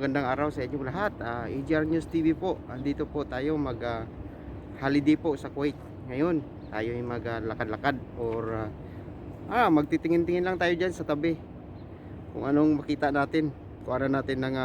magandang araw sa inyo lahat. AJR News TV po. Andito po tayo mag holiday po sa Kuwait. Ngayon, tayo ay maglakad-lakad or magtitingin-tingin lang tayo diyan sa tabi. Kung anong makita natin, kuha natin ng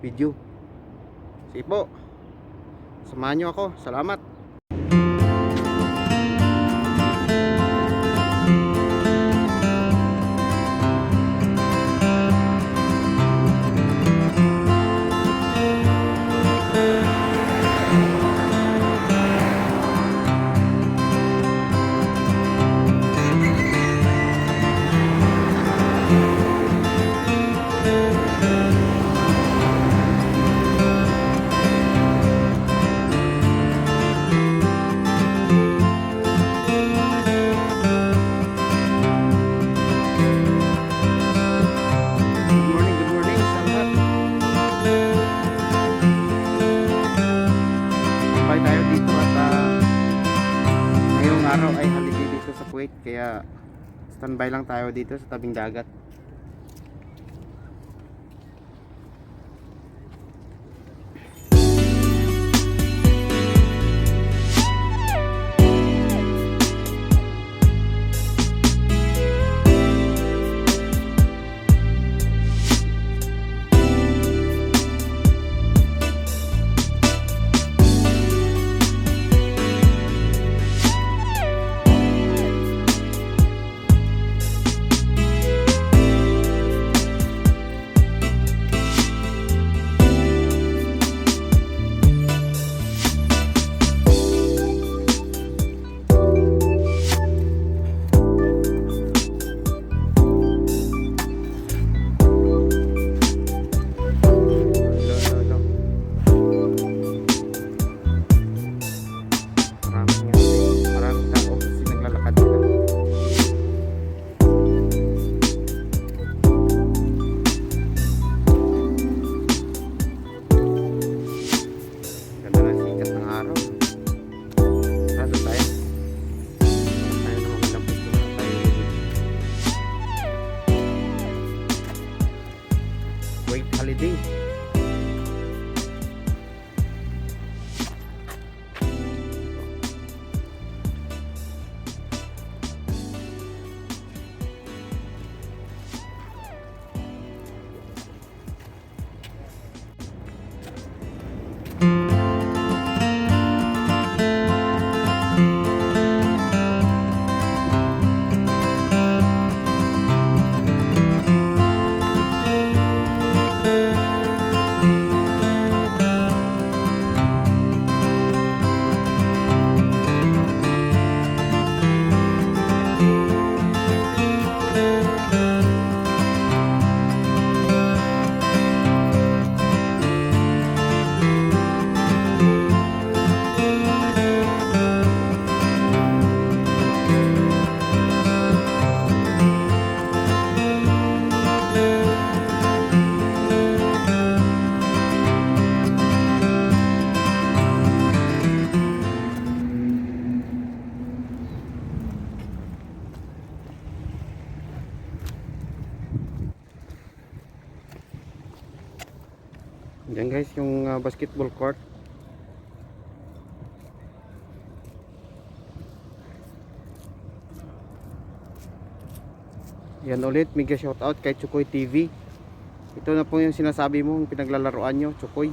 video. Sige po. Samahan niyo ako. Salamat. Tayo dito at ngayong araw ay holiday dito sa Kuwait, kaya standby lang tayo dito sa tabing dagat. Holiday. Yan guys, yung basketball court. Yan ulit, mega shoutout kay Chukoy TV. Ito na po yung sinasabi mo, yung pinaglalaroan nyo, Chukoy.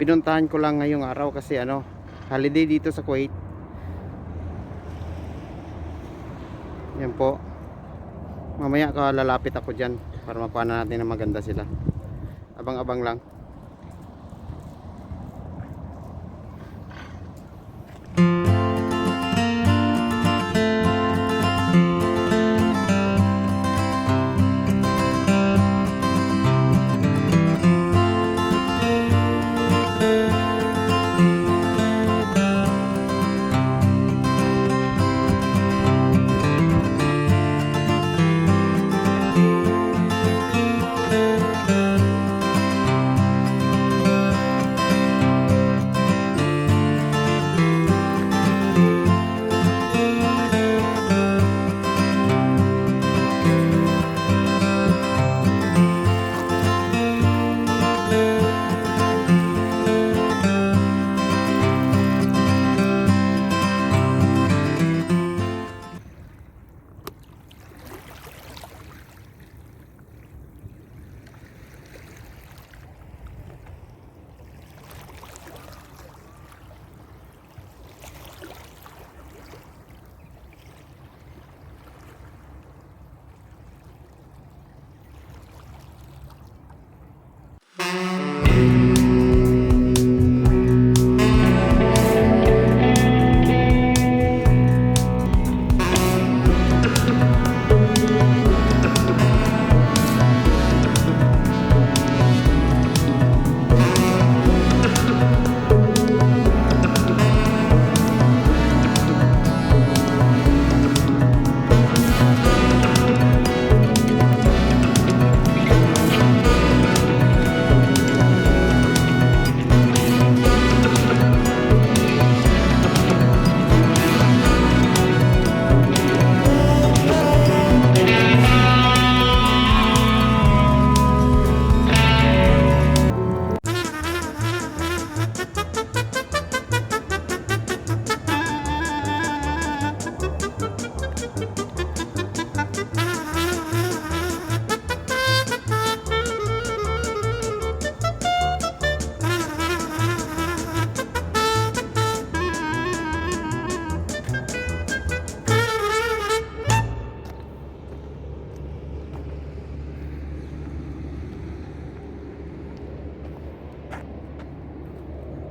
Pinuntahan ko lang ngayong araw kasi holiday dito sa Kuwait. Yan po. Mamaya lalapit ako dyan para makuha natin na maganda sila. Abang-abang lang.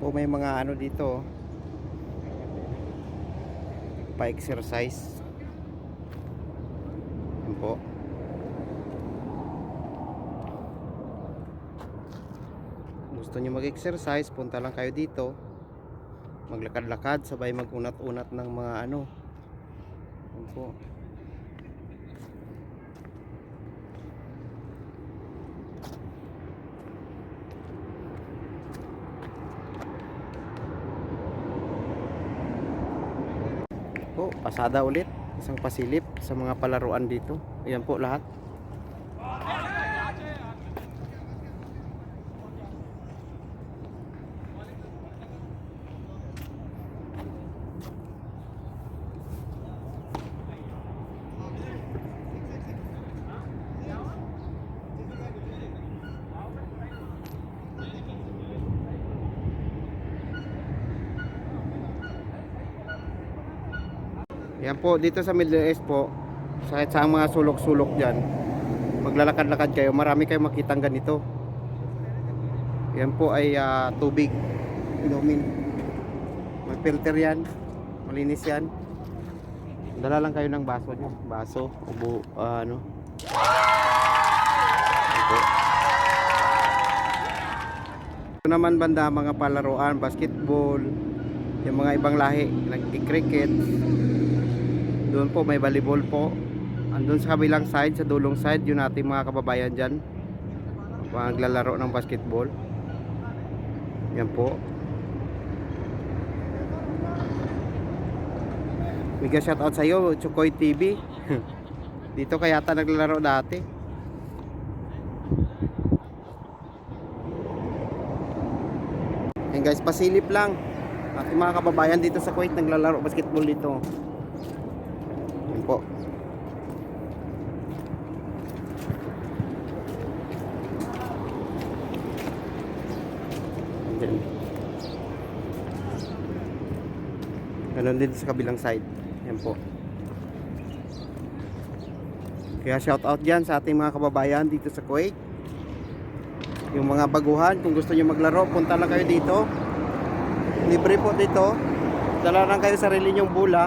po may mga ano dito, pa-exercise. Yan po. Gusto niyo mag-exercise, punta lang kayo dito. Maglakad-lakad, sabay magunat-unat ng mga ano. Yan po. Po, pasada ulit, isang pasilip sa mga palaruan dito. Ayan po lahat. Yan po, dito sa Middle East po, sa mga sulok-sulok dyan, maglalakad-lakad kayo, marami kayong makitang ganito. Yan po ay tubig, inumin. May filter yan, malinis yan. Dala lang kayo ng baso nyo, baso, ubo, ano. Ito. Ito naman banda, mga palaruan, basketball, yung mga ibang lahi, nagki-cricket. Doon po may volleyball po. Andun sa kabilang side, sa dulong side, yun ating mga kababayan dyan, maglalaro ng basketball. Yan po. Mega shoutout sa iyo, Chukoy TV. Dito kaya ata naglalaro dati. Yan guys, pasilip lang. Ating mga kababayan dito sa Kuwait naglalaro basketball dito. Yan po. Yan. Ganon din sa kabilang side. Yan po. Kaya shout out dyan sa ating mga kababayan dito sa Kuwait. Yung mga baguhan, kung gusto nyo maglaro, punta lang kayo dito. Libre po dito. Dala lang kayo sarili nyong bula.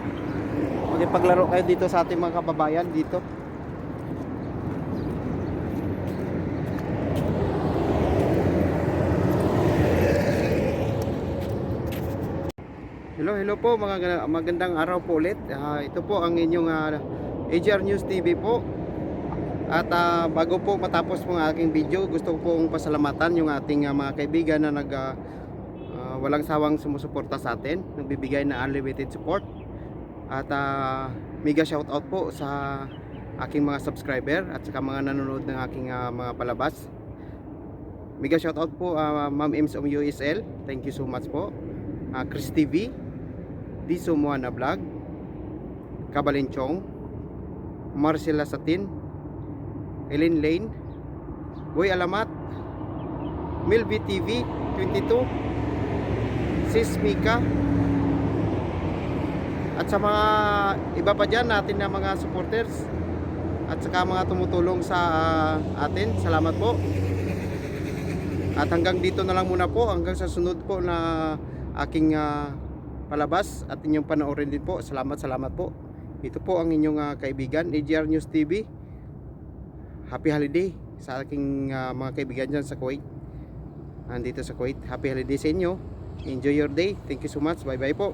Magpaglaro kayo dito sa ating mga kababayan dito. Hello po, mga magandang araw po ulit. Ito po ang inyong AJR News TV po. At bago po matapos po ang aking video, gusto ko pong pasalamatan yung ating mga kaibigan na walang sawang sumusuporta sa atin, nagbibigay na unlimited support. At mega shout out po sa aking mga subscriber at saka mga nanonood ng aking mga palabas. Mega shout out po Ma'am Ems USL, thank you so much po. Chris TV, Diso Moana Vlog, Kabalinchong, Marcela Satin, Helen Lane, Boy Alamat, Milby TV 22, Sis Mika, at sa mga iba pa dyan natin na mga supporters at saka mga tumutulong sa atin, salamat po. At hanggang dito na lang muna po, hanggang sa sunod po na aking palabas at inyong panoorin din po. Salamat po. Ito po ang inyong kaibigan AJR News TV. Happy holiday sa aking mga kaibigan dyan sa Kuwait, andito sa Kuwait. Happy holiday sa inyo. Enjoy your day. Thank you so much. Bye bye po.